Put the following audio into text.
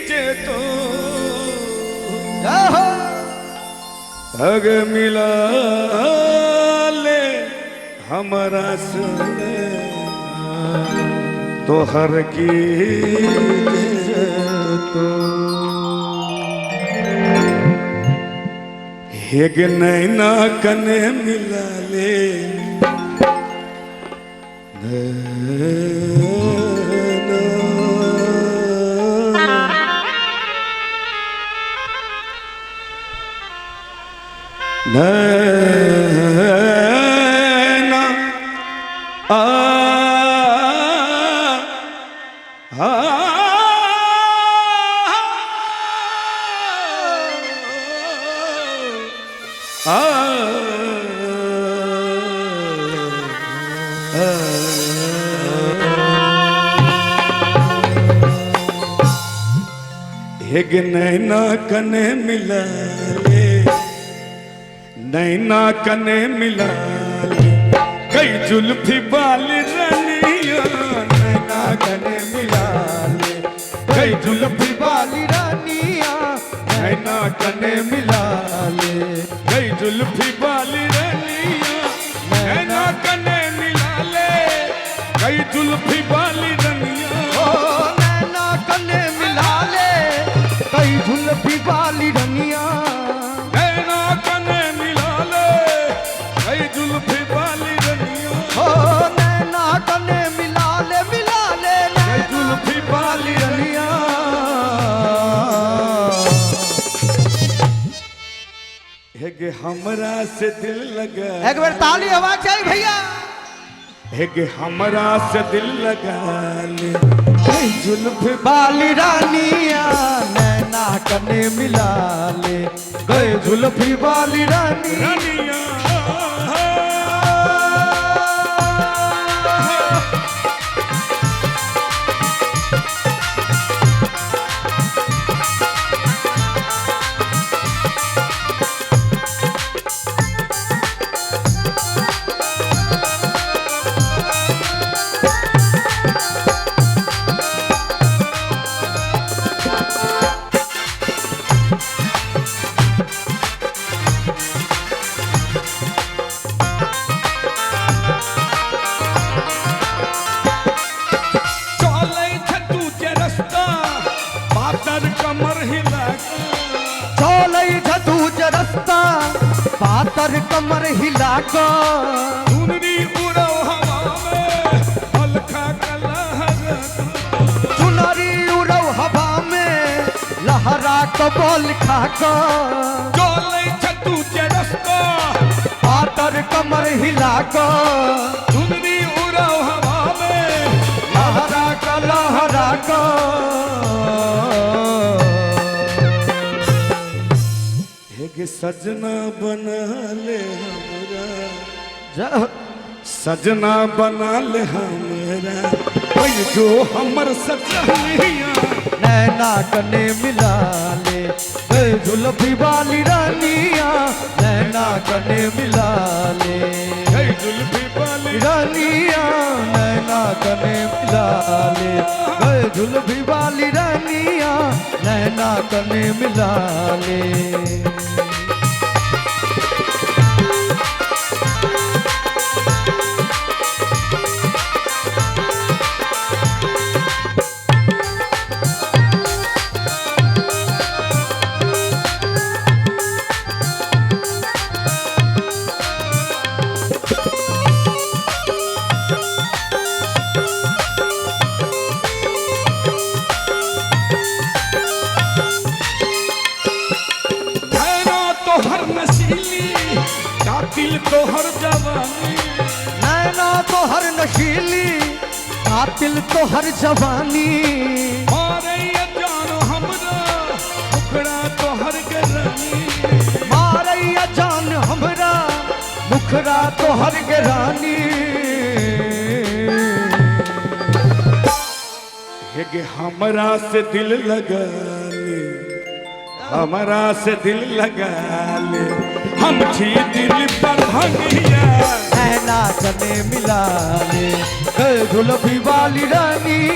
जे तो अग मिला ले हमारा से तो हर की तो हेग नैना कने मिला ले नैना आ हेग नैना कने मिला ले नैना कने मिला ले कई जुल्फी बाल रानिया नैना कने मिला ले कई जुल्फी बाल रानिया नैना कने मिला ले कई जुल्फी बाल रानिया नैना कने मिला ले कई जुल्फी बाल रानिया नैना कने मिला ले कई जुल्फी वाली रनिया नैना कने मिला ले कई जुल्फी वाली रनिया हो नैना कने मिला ले कई जुल्फी वाली रनिया हेग हमरा से दिल लगा एक बार ताली आवाज चाहिए भैया हेग हमरा से दिल लगा ले कई जुल्फी वाली रानिया नैना कने मिला ले गए जुल्फी वाली रानी रनिया रस्ता पातर कमर हिला को चुनरी उड़ो हवा में हल्का कलहर चुनरी उड़ो हवा में लहरा को बोल खा को चले छतू के रस्ता पातर कमर हिला को चुनरी उड़ो हवा में लहरा को सजना बना ले हमरा सजना बना ले हमरा कोई जो हमर सजनिया नैना कने मिला ले गए जुल्फी वाली रानिया नैना कने मिला ले गई जुल्फी वाली रानिया नैना कने मिला ले गए जुल्फी वाली रानिया नैना कने मिला ले दिल तो हर जवानी नैना तो हर नशीली कातिल तो हर जवानी मारे ये जान हमरा मुखड़ा तो हर गरानी मारे ये जान हमरा मुखड़ा तो हर गरानी हेगे हमरा से दिल लगा ले हमरा से दिल लगा ले हम छी दिल पर भंगिया नैना कने मिला ले जुल्फी वाली रानिया